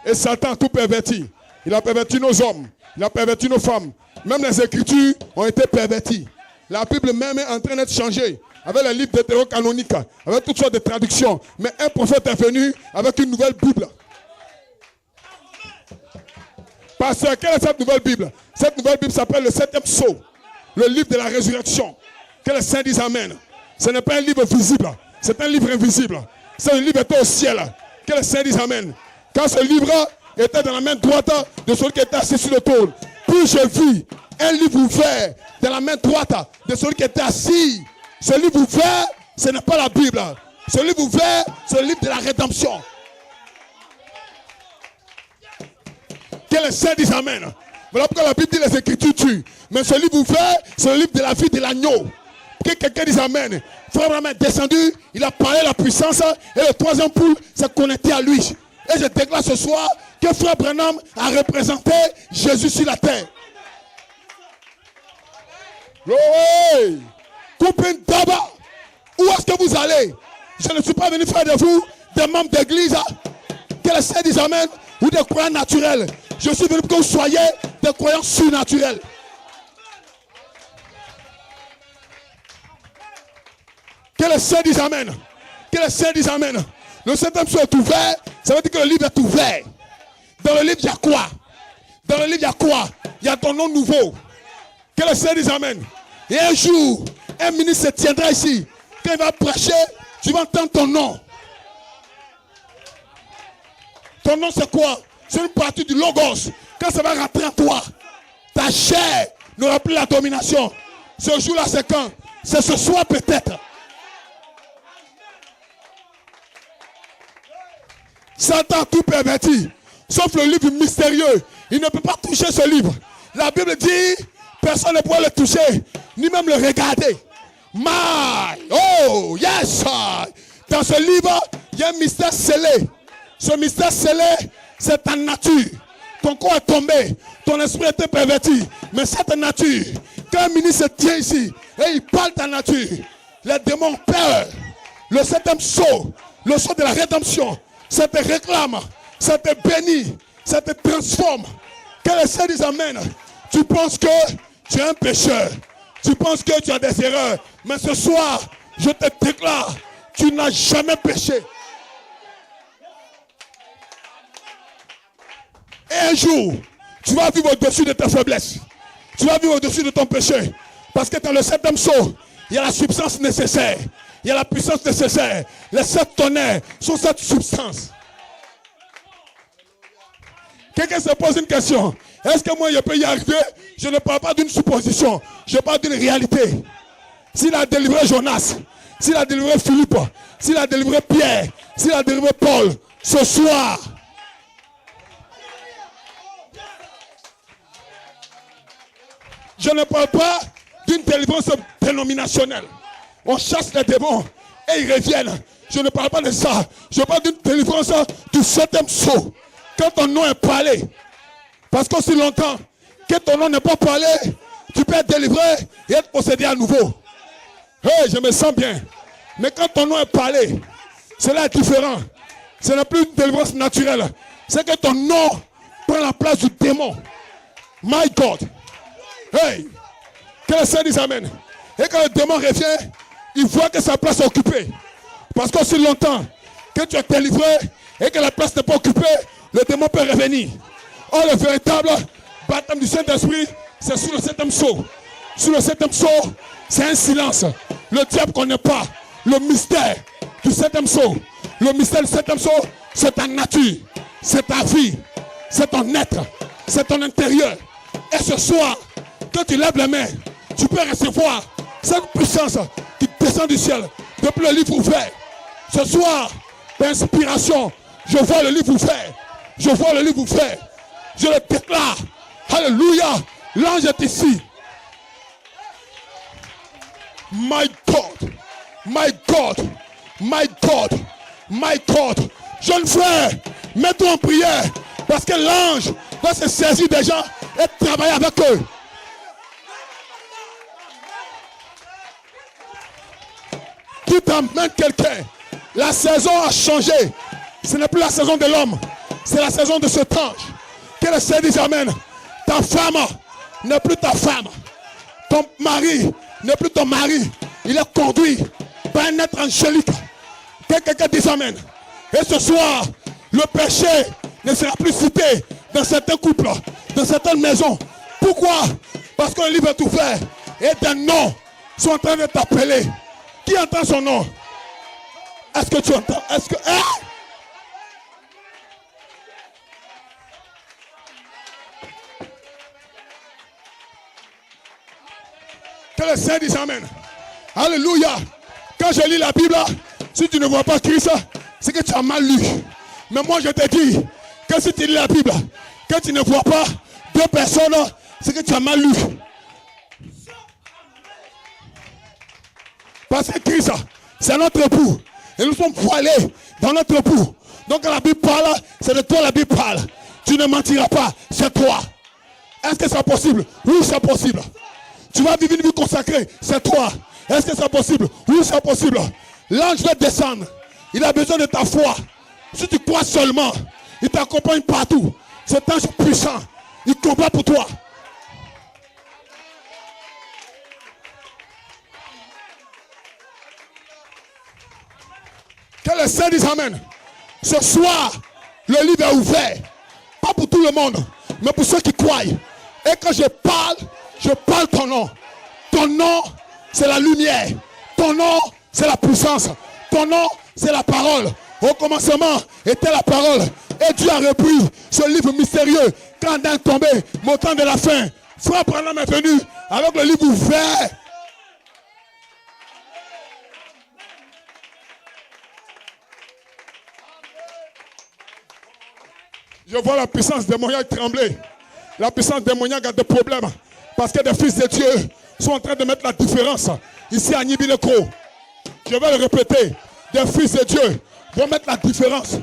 Et Satan a tout perverti. Il a perverti nos hommes. Il a perverti nos femmes. Même les Écritures ont été perverties. La Bible même est en train d'être changée. Avec les livres deutérocanoniques. Avec toutes sortes de traductions. Mais un prophète est venu avec une nouvelle Bible. Pasteur, quelle est cette nouvelle Bible? Cette nouvelle Bible s'appelle le 7e sceau. Le livre de la résurrection. Que le Saint dise amen. Ce n'est pas un livre visible. C'est un livre invisible. C'est un livre qui était au ciel. Que le Saint dise amen. Quand ce livre était dans la main droite de celui qui était assis sur le trône, puis je vis un livre ouvert dans la main droite de celui qui était assis. Ce livre ouvert Ce n'est pas la Bible. Ce livre ouvert, c'est le livre de la rédemption. Que les saints disent Amen. Voilà pourquoi la Bible dit les Écritures tuent. Mais ce livre ouvert, c'est le livre de la vie de l'agneau. Que quelqu'un dise Amen. Frère Branham est descendu, il a parlé de la puissance et le troisième poule s'est connecté à lui. Et je déclare ce soir que Frère Branham a représenté Jésus sur la terre. Oui. Coupez d'abord. Où est-ce que vous allez? Je ne suis pas venu faire de vous des membres d'église. Que les saints disent Amen. Ou des croyants naturels. Je suis venu pour que vous soyez des croyants surnaturels. Que les saints disent Amen. Que les saints disent Amen. Le septième sceau est ouvert. Ça veut dire que le livre est ouvert. Dans le livre, il y a quoi? Dans le livre, il y a quoi? Il y a ton nom nouveau. Que les saints disent Amen. Et un jour, un ministre se tiendra ici. Quand il va prêcher, tu vas entendre ton nom. Ton nom, c'est quoi? C'est une partie du logos. Quand ça va rentrer en toi, ta chair n'aura plus la domination. Ce jour-là, c'est quand? C'est ce soir peut-être. Satan tout perverti, sauf le livre mystérieux. Il ne peut pas toucher ce livre. La Bible dit, personne ne pourra le toucher, ni même le regarder. Oh, yes! Dans ce livre, il y a un mystère scellé. Ce mystère scellé, c'est ta nature. Ton corps est tombé, ton esprit était perverti. Mais cette nature, quand un ministre tient ici, et il parle de ta nature, les démons ont peur. Le septième sceau, le sceau de la rédemption, ça te réclame, ça te bénit, ça te transforme. Que les saints disent Amen. Tu penses que tu es un pécheur, tu penses que tu as des erreurs, mais ce soir, je te déclare, tu n'as jamais péché. Et un jour, tu vas vivre au-dessus de ta faiblesse. Tu vas vivre au-dessus de ton péché. Parce que dans le septième sceau, il y a la substance nécessaire. Il y a la puissance nécessaire. Les 7 tonnerres sont cette substance. Quelqu'un se pose une question. Est-ce que moi je peux y arriver? Je ne parle pas d'une supposition. Je parle d'une réalité. S'il a délivré Jonas, s'il a délivré Philippe, s'il a délivré Pierre, s'il a délivré Paul, ce soir, je ne parle pas d'une délivrance dénominationnelle. On chasse les démons et ils reviennent. Je ne parle pas de ça. Je parle d'une délivrance du septième sceau. Quand ton nom est parlé, parce qu'aussi longtemps que ton nom n'est pas parlé, tu peux être délivré et être possédé à nouveau. Hey, je me sens bien. Mais quand ton nom est parlé, cela est différent. Ce n'est plus une délivrance naturelle. C'est que ton nom prend la place du démon. My God. Hey, que le Seigneur dise Amen. Et quand le démon revient, il voit que sa place est occupée. Parce qu'aussi longtemps que tu es délivré et que la place n'est pas occupée, le démon peut revenir. Or, le véritable baptême du Saint-Esprit, c'est sur le septième sceau. Sur le septième sceau, c'est un silence. Le diable ne connaît pas le mystère du septième sceau. Le mystère du septième sceau, c'est ta nature, c'est ta vie, c'est ton être, c'est ton intérieur. Et ce soir, quand tu lèves les mains, tu peux recevoir cette puissance qui descend du ciel depuis le livre ouvert. Ce soir, d'inspiration, je vois le livre ouvert. Je vois le livre ouvert. Je le déclare. Alléluia. L'ange est ici. My God. My God. My God. My God. Jeune frère, mets-toi en prière. Parce que l'ange va se saisir des gens et travailler avec eux. Qui t'emmène quelqu'un. La saison a changé. Ce n'est plus la saison de l'homme. C'est la saison de cet ange. Que le Seigneur dise Amen. Ta femme n'est plus ta femme. Ton mari n'est plus ton mari. Il est conduit par un être angélique. Que quelqu'un dise Amen. Et ce soir, le péché ne sera plus cité dans certains couples, dans certaines maisons. Pourquoi? Parce que le livre est ouvert et des noms sont en train de t'appeler. Qui entend son nom? Est-ce que tu entends? Est-ce que... Que le Seigneur dise Amen. Alléluia. Quand je lis la Bible, si tu ne vois pas Christ, c'est que tu as mal lu. Mais moi je te dis que si tu lis la Bible, que tu ne vois pas deux personnes, c'est que tu as mal lu. Parce que Christ, c'est notre époux. Et nous sommes voilés dans notre époux. Donc quand la Bible parle, c'est de toi la Bible parle. Tu ne mentiras pas, c'est toi. Est-ce que c'est possible? Oui, c'est possible. Tu vas vivre une vie consacrée, c'est toi. Est-ce que c'est possible? Oui, c'est possible. L'ange va descendre. Il a besoin de ta foi. Si tu crois seulement, il t'accompagne partout. Cet ange puissant, il combat pour toi. Que les saints disent Amen. Ce soir, le livre est ouvert. Pas pour tout le monde, mais pour ceux qui croient. Et quand je parle ton nom. Ton nom, c'est la lumière. Ton nom, c'est la puissance. Ton nom, c'est la parole. Au commencement était la parole. Et Dieu a repris ce livre mystérieux. Quand Adam est tombé, montant de la fin. Frère Branham est venu avec le livre ouvert. Je vois la puissance démoniaque trembler. La puissance démoniaque a des problèmes. Parce que des fils de Dieu sont en train de mettre la différence. Ici à Nibileko. Je vais le répéter. Des fils de Dieu vont mettre la différence.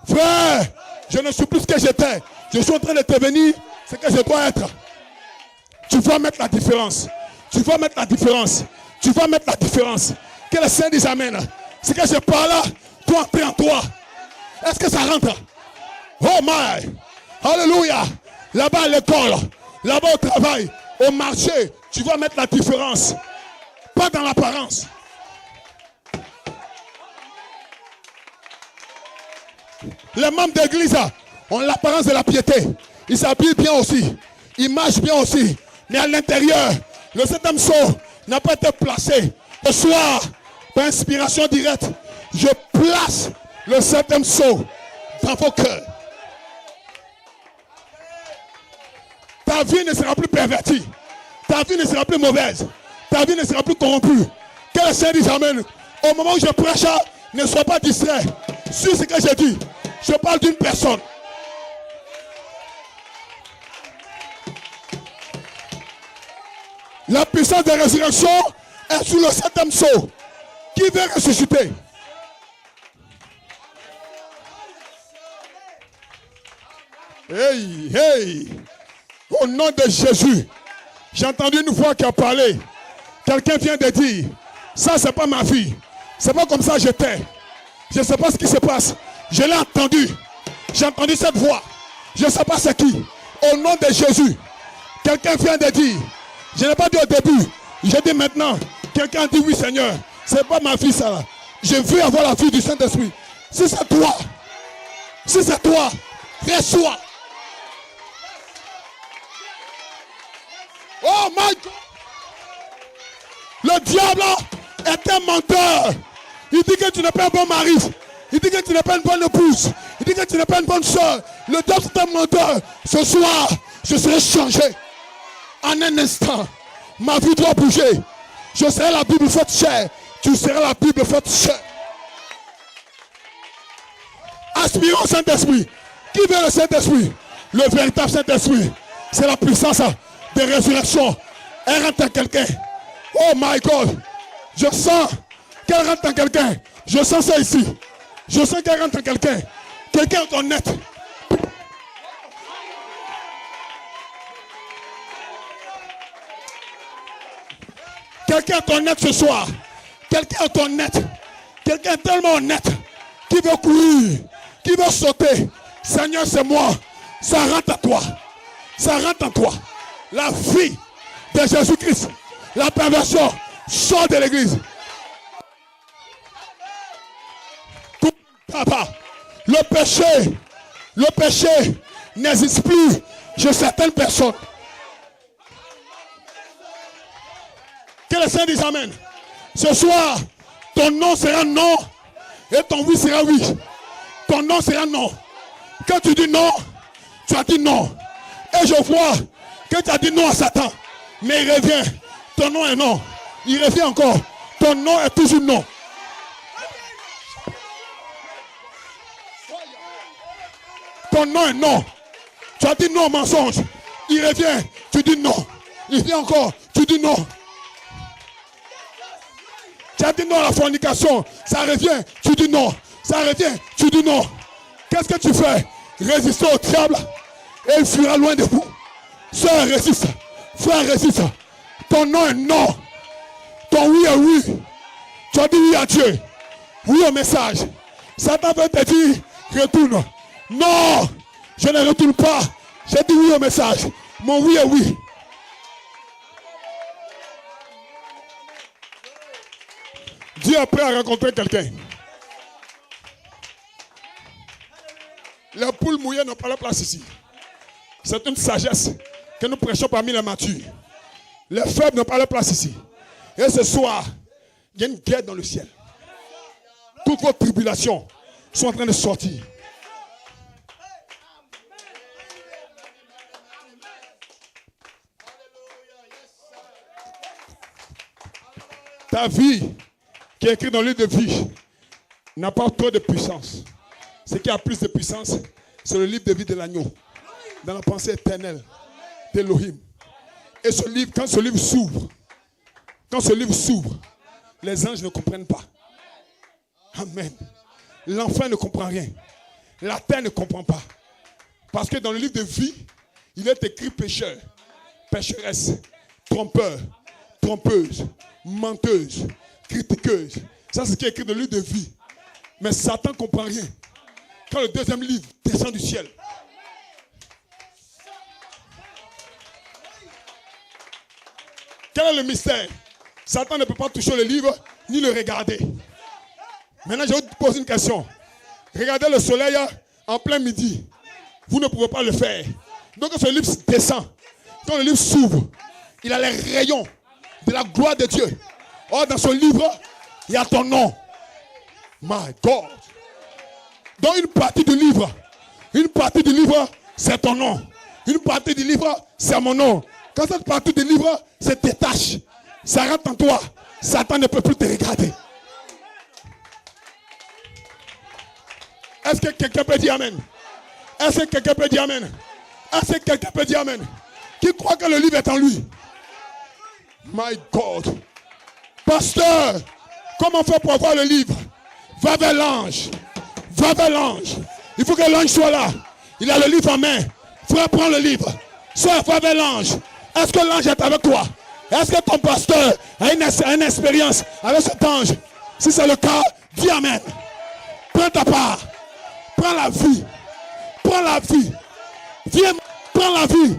Frère, je ne suis plus ce que j'étais. Je suis en train de devenir ce que je dois être. Tu vas mettre la différence. Tu vas mettre la différence. Tu vas mettre la différence. Que le Saint dise Amen. Ce que je parle, toi entrer en toi. Est-ce que ça rentre? Oh my! Alléluia! Là-bas à l'école, là-bas au travail, au marché, tu vas mettre la différence. Pas dans l'apparence. Les membres d'église ont l'apparence de la piété. Ils s'habillent bien aussi. Ils marchent bien aussi. Mais à l'intérieur, le septième sceau n'a pas été placé. Ce soir, par inspiration directe, je place le septième sceau dans vos cœurs. Ta vie ne sera plus pervertie. Ta vie ne sera plus mauvaise. Ta vie ne sera plus corrompue. Que le Seigneur dise Amen. Au moment où je prêche, ne sois pas distrait. Sur ce que j'ai dit, je parle d'une personne. La puissance de résurrection est sous le septième sceau. Qui veut ressusciter? Hey, hey! Au nom de Jésus, j'ai entendu une voix qui a parlé. Quelqu'un vient de dire, ça c'est pas ma fille. C'est pas comme ça j'étais. Je ne sais pas ce qui se passe. Je l'ai entendu. J'ai entendu cette voix. Je ne sais pas c'est qui. Au nom de Jésus, quelqu'un vient de dire, je n'ai pas dit au début, j'ai dit maintenant. Quelqu'un dit oui Seigneur, c'est pas ma fille ça là. Je veux avoir la vie du Saint-Esprit. Si c'est toi, reçois. Oh my God! Le diable est un menteur. Il dit que tu n'es pas un bon mari. Il dit que tu n'es pas une bonne épouse. Il dit que tu n'es pas une bonne soeur. Le diable est un menteur. Ce soir, je serai changé. En un instant, ma vie doit bouger. Je serai la Bible faite chair. Tu seras la Bible faite chair. Aspirons au Saint-Esprit. Qui veut le Saint-Esprit? Le véritable Saint-Esprit. C'est la puissance de résurrection. Elle rentre en quelqu'un. Oh my God. Je sens qu'elle rentre en quelqu'un. Je sens ça ici. Je sens qu'elle rentre en quelqu'un. Quelqu'un est honnête. Quelqu'un est honnête ce soir. Quelqu'un est honnête. Quelqu'un est tellement honnête qui veut courir, qui veut sauter. Seigneur, c'est moi. Ça rentre à toi. Ça rentre en toi. La vie de Jésus-Christ. La perversion sort de l'église. Le péché n'existe plus chez certaines personnes. Que le Seigneur dise Amen. Ce soir, ton non sera non et ton oui sera oui. Ton non sera non. Quand tu dis non, tu as dit non. Et je vois que tu as dit non à Satan. Mais il revient. Ton nom est non. Il revient encore. Ton nom est toujours non. Ton nom est non. Tu as dit non au mensonge. Il revient, tu dis non. Il vient encore, tu dis non. Tu as dit non à la fornication. Ça revient, tu dis non. Ça revient, tu dis non. Qu'est-ce que tu fais? Résister au diable et il fuira loin de vous. Sœur, résiste. Frère, résiste. Ton non est non. Ton oui est oui. Tu as dit oui à Dieu. Oui au message. Satan veut te dire, retourne. Non, je ne retourne pas. J'ai dit oui au message. Mon oui est oui. Dieu est prêt à rencontrer quelqu'un. Les poules mouillées n'ont pas la place ici. C'est une sagesse que nous prêchons parmi les matures. Les faibles n'ont pas la place ici. Et ce soir, il y a une guerre dans le ciel. Toutes vos tribulations sont en train de sortir. Ta vie, qui est écrite dans le livre de vie, n'a pas trop de puissance. Ce qui a plus de puissance, c'est le livre de vie de l'agneau, dans la pensée éternelle d'Elohim. Et ce livre, quand ce livre s'ouvre, les anges ne comprennent pas. Amen. L'enfant ne comprend rien. La terre ne comprend pas. Parce que dans le livre de vie, il est écrit pécheur, pécheresse, trompeur, trompeuse, menteuse, critiqueuse. Ça, c'est ce qui est écrit dans le livre de vie. Mais Satan ne comprend rien. Quand le deuxième livre descend du ciel, quel est le mystère? Satan ne peut pas toucher le livre ni le regarder. Maintenant, je vais vous poser une question. Regardez le soleil en plein midi. Vous ne pouvez pas le faire. Donc, quand ce livre descend, quand le livre s'ouvre, il a les rayons de la gloire de Dieu. Or, dans ce livre, il y a ton nom. My God. Donc, une partie du livre, c'est ton nom. Une partie du livre, c'est mon nom. Quand cette partie du livre se détache, ça rentre en toi, Satan ne peut plus te regarder. Est-ce que quelqu'un peut dire Amen? Est-ce que quelqu'un peut dire Amen? Est-ce que quelqu'un peut dire Amen? Qui croit que le livre est en lui? My God. Pasteur, comment faire pour avoir le livre? Va vers l'ange. Va vers l'ange. Il faut que l'ange soit là. Il a le livre en main. Frère, prends le livre. Soeur, va vers l'ange. Est-ce que l'ange est avec toi? Est-ce que ton pasteur a une expérience avec cet ange? Si c'est le cas, dis Amen. Prends ta part. Prends la vie. Prends la vie. Viens, prends la vie.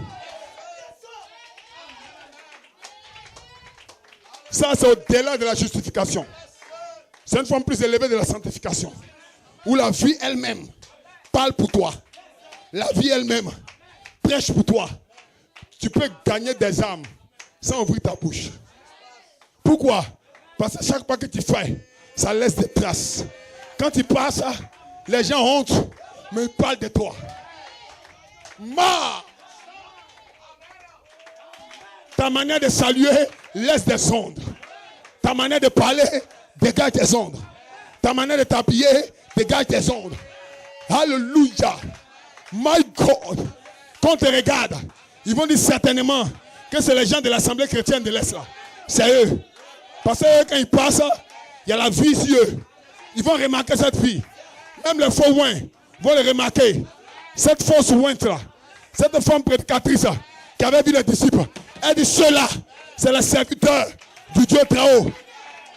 Ça, c'est au-delà de la justification. C'est une forme plus élevée de la sanctification. Où la vie elle-même parle pour toi. La vie elle-même prêche pour toi. Tu peux gagner des âmes sans ouvrir ta bouche. Pourquoi? Parce que chaque pas que tu fais, ça laisse des traces. Quand tu passes, les gens ont honte, mais ils parlent de toi. Ta manière de saluer laisse des ondes. Ta manière de parler dégage des ondes. Ta manière de t'habiller dégage des ondes. Alléluia. My God. Quand on te regarde, ils vont dire certainement que c'est les gens de l'Assemblée chrétienne de l'Est là. C'est eux. Parce que quand ils passent, il y a la vie sur eux. Ils vont remarquer cette fille. Même les faux oins vont le remarquer. Cette fausse ointe là, cette femme prédicatrice là, qui avait vu les disciples, elle dit ceux-là, c'est les serviteurs du Dieu très haut.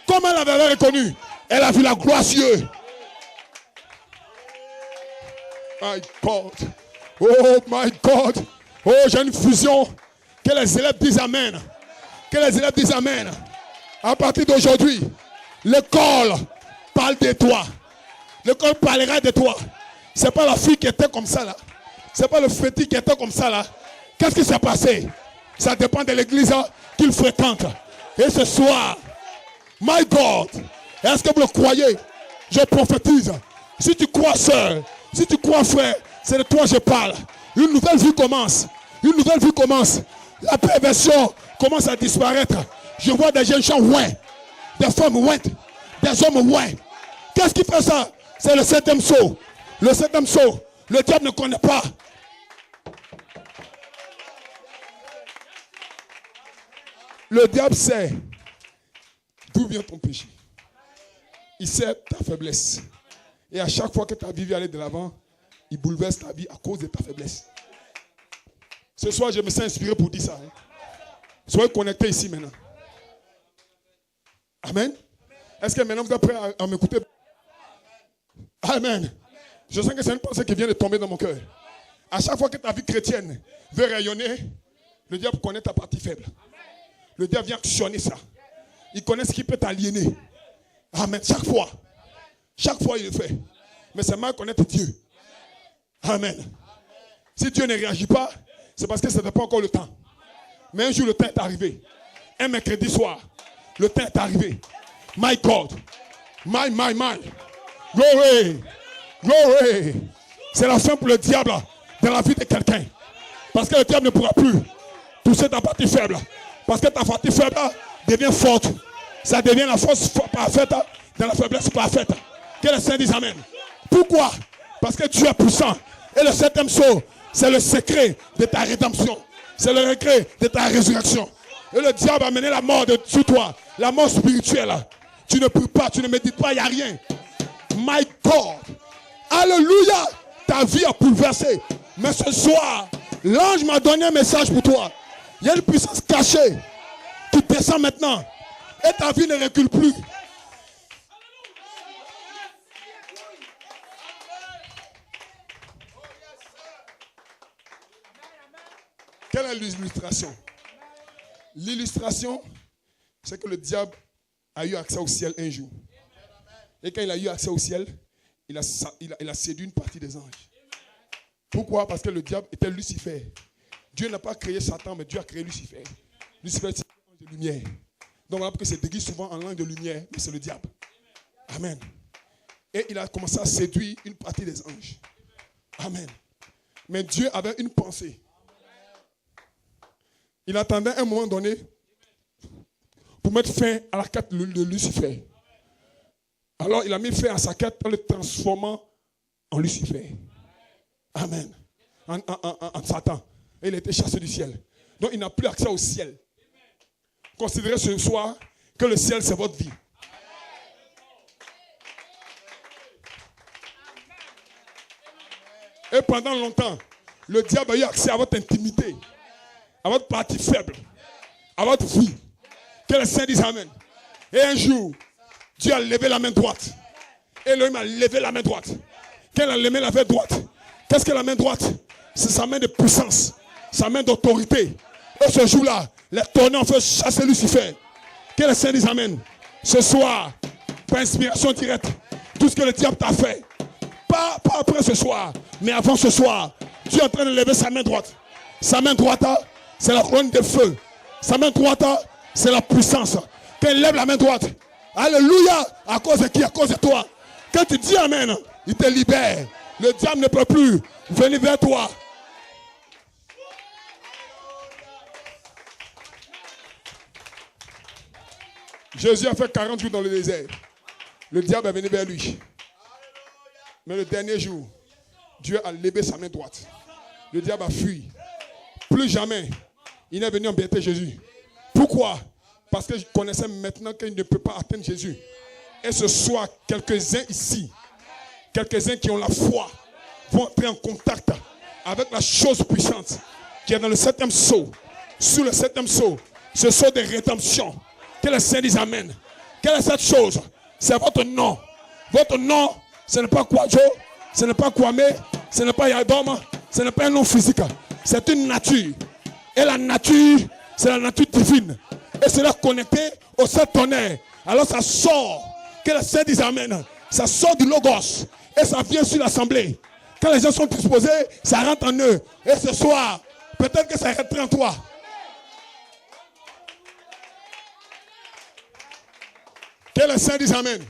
Comment elle avait reconnu? Elle a vu la gloire sur eux. My God. Oh my God. Oh, j'ai une fusion. Que les élèves disent Amen. Que les élèves disent Amen. À partir d'aujourd'hui, l'école parle de toi. L'école parlera de toi. C'est pas la fille qui était comme ça là. C'est pas le fétiche qui était comme ça là. Qu'est-ce qui s'est passé? Ça dépend de l'église qu'il fréquente. Et ce soir, my God, est-ce que vous le croyez? Je prophétise. Si tu crois sœur, si tu crois frère, c'est de toi que je parle. Une nouvelle vie commence. Une nouvelle vie commence. La perversion commence à disparaître. Je vois des jeunes gens ouins, des femmes ouintes, des hommes ouins. Qu'est-ce qui fait ça? C'est le septième sceau. Le septième sceau Le diable ne connaît pas. Le diable sait d'où vient ton péché. Il sait ta faiblesse. Et à chaque fois que ta vie vient aller de l'avant, il bouleverse ta vie à cause de ta faiblesse. Ce soir, je me sens inspiré pour dire ça. Hein. Soyez connectés ici maintenant. Amen. Est-ce que maintenant vous êtes prêts à m'écouter? Amen. Je sens que c'est une pensée qui vient de tomber dans mon cœur. À chaque fois que ta vie chrétienne veut rayonner, le diable connaît ta partie faible. Le diable vient actionner ça. Il connaît ce qui peut t'aliéner. Amen. Chaque fois. Chaque fois, il le fait. Mais c'est mal connaître Dieu. Amen. Si Dieu ne réagit pas, c'est parce que ce n'est pas encore le temps. Mais un jour, le temps est arrivé. Un mercredi soir, le temps est arrivé. My God. My. Glory. Glory. C'est la fin pour le diable dans la vie de quelqu'un. Parce que le diable ne pourra plus toucher ta partie faible. Parce que ta partie faible devient forte. Ça devient la force parfaite dans la faiblesse parfaite. Que le Saint dise Amen. Pourquoi? Parce que Dieu est puissant. Et le septième sceau, c'est le secret de ta rédemption. C'est le secret de ta résurrection. Et le diable a mené la mort sur toi. La mort spirituelle. Tu ne pries pas, tu ne médites pas, il n'y a rien. My God. Alléluia. Ta vie a bouleversé. Mais ce soir, l'ange m'a donné un message pour toi. Il y a une puissance cachée qui descend maintenant. Et ta vie ne recule plus. Quelle est l'illustration? L'illustration, c'est que le diable a eu accès au ciel un jour. Et quand il a eu accès au ciel, il a séduit une partie des anges. Pourquoi? Parce que le diable était Lucifer. Dieu n'a pas créé Satan, mais Dieu a créé Lucifer. Lucifer, c'est l'ange de lumière. Donc voilà pourquoi c'est déguisé souvent en langue de lumière, mais c'est le diable. Amen. Et il a commencé à séduire une partie des anges. Amen. Mais Dieu avait une pensée. Il attendait un moment donné pour mettre fin à la quête de Lucifer. Alors il a mis fin à sa quête en le transformant en Lucifer. Amen. En Satan. Et il a été chassé du ciel. Donc il n'a plus accès au ciel. Considérez ce soir que le ciel c'est votre vie. Et pendant longtemps, le diable a eu accès à votre intimité, à votre partie faible, à votre vie. Que le Saint dise Amen. Et un jour, Dieu a levé la main droite. Elohim a levé la main droite. Quand il a levé la main droite, qu'est-ce que la main droite? C'est sa main de puissance, sa main d'autorité. Et ce jour-là, les tonnerres ont fait chasser Lucifer. Que le Saint dise Amen. Ce soir, par inspiration directe, tout ce que le diable t'a fait, pas après ce soir, mais avant ce soir, Dieu est en train de lever sa main droite. Sa main droite, c'est la couronne de feu. Sa main droite, c'est la puissance. Quand il lève la main droite, alléluia, à cause de qui? À cause de toi. Quand tu dis Amen, il te libère. Le diable ne peut plus venir vers toi. Jésus a fait 40 jours dans le désert. Le diable est venu vers lui. Mais le dernier jour, Dieu a levé sa main droite. Le diable a fui. Plus jamais, il n'est venu embêter Jésus. Pourquoi? Parce que je connaissais maintenant qu'il ne peut pas atteindre Jésus. Et ce soir, quelques-uns ici, quelques-uns qui ont la foi, vont entrer en contact avec la chose puissante qui est dans le septième sceau. Sous le septième sceau, ce sceau de rédemption. Que le Saint dise Amen. Quelle est cette chose? C'est votre nom. Votre nom, ce n'est pas Kwadjo, ce n'est pas Kwame, ce n'est pas Yadom, ce n'est pas un nom physique. C'est une nature. Et la nature, c'est la nature divine. Et c'est là connecté au sept tonnerre. Alors ça sort. Que le Saint dise Amen. Ça sort du Logos. Et ça vient sur l'assemblée. Quand les gens sont disposés, ça rentre en eux. Et ce soir, peut-être que ça rentre en toi. Que le Saint dise Amen.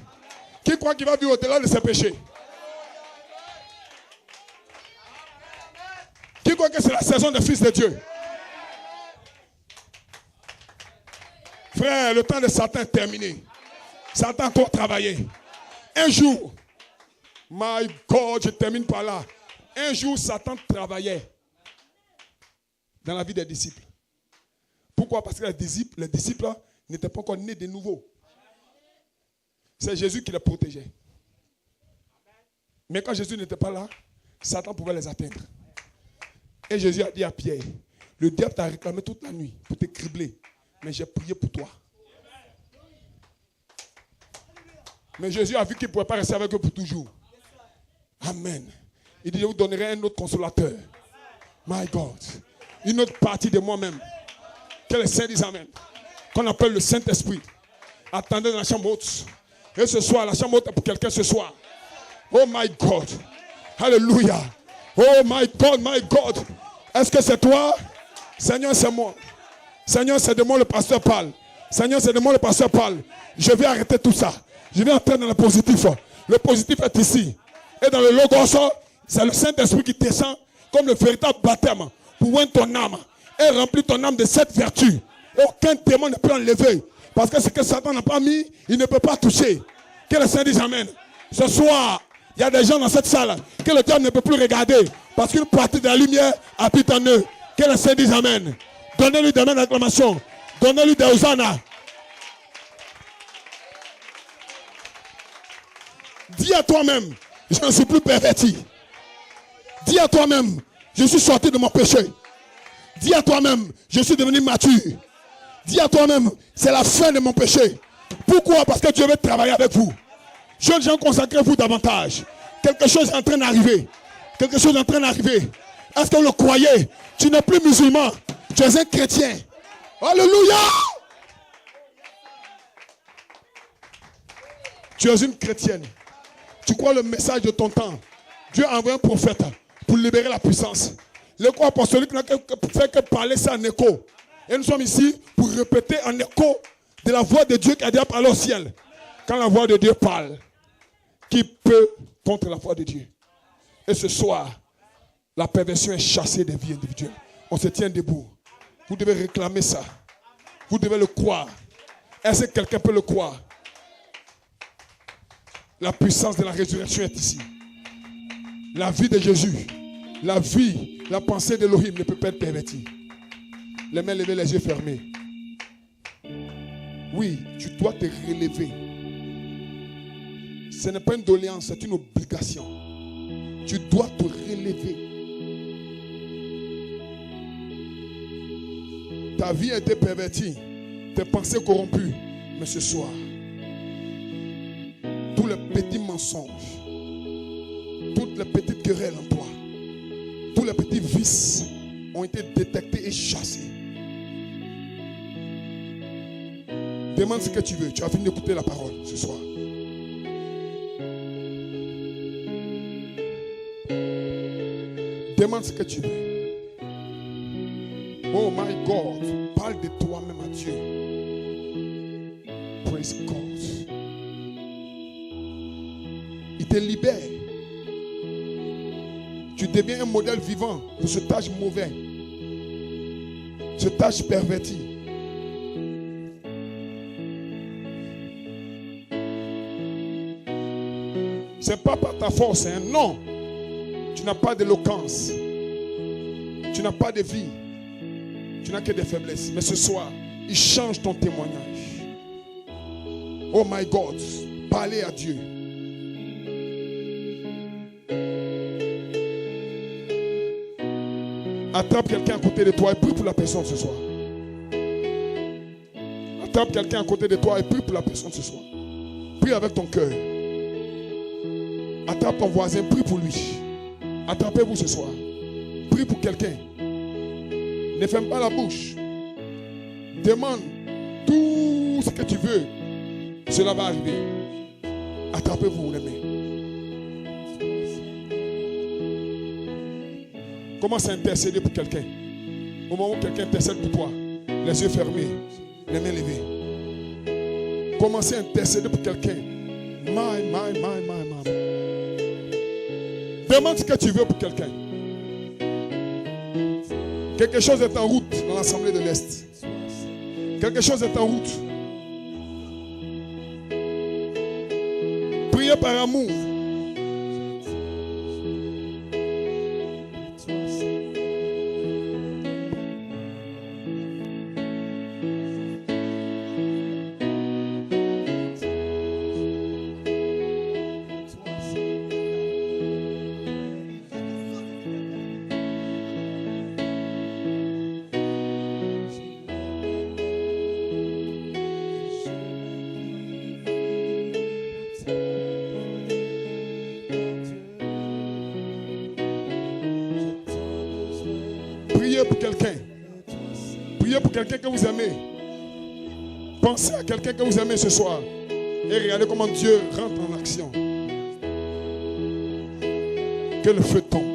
Qui croit qu'il va vivre au-delà de ses péchés? Qui croit que c'est la saison des fils de Dieu? Frère, le temps de Satan est terminé. Satan a encore travaillé. Un jour, my God, je termine par là. Un jour, Satan travaillait dans la vie des disciples. Pourquoi? Parce que les disciples n'étaient pas encore nés de nouveau. C'est Jésus qui les protégeait. Mais quand Jésus n'était pas là, Satan pouvait les atteindre. Et Jésus a dit à Pierre, le diable t'a réclamé toute la nuit pour te cribler. Mais j'ai prié pour toi. Mais Jésus a vu qu'il ne pouvait pas rester avec eux pour toujours. Amen. Il dit, je vous donnerai un autre consolateur. My God. Une autre partie de moi-même. Que les saints disent Amen. Qu'on appelle le Saint-Esprit. Attendez dans la chambre haute. Et ce soir, la chambre haute est pour quelqu'un ce soir. Oh my God. Alléluia. Oh my God, my God. Est-ce que c'est toi? Seigneur, c'est moi. Seigneur, c'est de moi le pasteur parle. Seigneur, c'est de moi le pasteur parle. Je vais arrêter tout ça. Je vais entrer dans le positif. Le positif est ici. Et dans le logos, c'est le Saint-Esprit qui descend comme le véritable baptême pour oindre ton âme et remplir ton âme de cette vertu. Et aucun démon ne peut enlever. Parce que ce que Satan n'a pas mis, il ne peut pas toucher. Que le Saint dise Amen. Ce soir, il y a des gens dans cette salle que le diable ne peut plus regarder. Parce qu'une partie de la lumière habite en eux. Que le Saint dise Amen. Donnez-lui des mains d'acclamation. Donnez-lui des hosannas. Dis à toi-même, je ne suis plus perverti. Dis à toi-même, je suis sorti de mon péché. Dis à toi-même, je suis devenu mature. Dis à toi-même, c'est la fin de mon péché. Pourquoi? Parce que Dieu veut travailler avec vous. Jeunes gens, consacrez-vous davantage. Quelque chose est en train d'arriver. Quelque chose est en train d'arriver. Est-ce que vous le croyez? Tu n'es plus musulman. Tu es un chrétien. Alléluia! Tu es une chrétienne. Tu crois le message de ton temps. Dieu a envoyé un prophète pour libérer la puissance. L'écho apostolique n'a fait que parler ça en écho. Et nous sommes ici pour répéter en écho de la voix de Dieu qui a déjà parlé au ciel. Quand la voix de Dieu parle, qui peut contre la voix de Dieu? Et ce soir, la perversion est chassée des vies individuelles. On se tient debout. Vous devez réclamer ça. Vous devez le croire. Est-ce que quelqu'un peut le croire? La puissance de la résurrection est ici. La vie de Jésus, la vie, la pensée d'Elohim ne peut pas être pervertie. Les mains levées, les yeux fermés. Oui, tu dois te relever. Ce n'est pas une doléance, c'est une obligation. Tu dois te relever. Ta vie a été pervertie, tes pensées corrompues. Mais ce soir, tous les petits mensonges, toutes les petites querelles en toi, tous les petits vices ont été détectés et chassés. Demande ce que tu veux. Tu as fini d'écouter la parole ce soir. Demande ce que tu veux. Oh my God, parle de toi-même à Dieu. Praise God. Il te libère. Tu deviens un modèle vivant pour ce tâche mauvais, ce tâche perverti. C'est pas par ta force, hein? Non. Tu n'as pas d'éloquence. Tu n'as pas de vie. Tu n'as que des faiblesses. Mais ce soir, il change ton témoignage. Oh my God, parlez à Dieu. Attrape quelqu'un à côté de toi et prie pour la personne ce soir. Attrape quelqu'un à côté de toi et prie pour la personne ce soir. Prie avec ton cœur. Attrape ton voisin, prie pour lui. Attrapez-vous ce soir. Prie pour quelqu'un. Ne ferme pas la bouche. Demande tout ce que tu veux. Cela va arriver. Attrapez-vous les mains. Commence à intercéder pour quelqu'un. Au moment où quelqu'un intercède pour toi, les yeux fermés, les mains levées. Commencez à intercéder pour quelqu'un. My. Demande ce que tu veux pour quelqu'un. Quelque chose est en route dans l'Assemblée de l'Est. Quelque chose est en route. Priez par amour. Priez pour quelqu'un. Priez pour quelqu'un que vous aimez. Pensez à quelqu'un que vous aimez ce soir. Et regardez comment Dieu rentre en action. Que le feu tombe.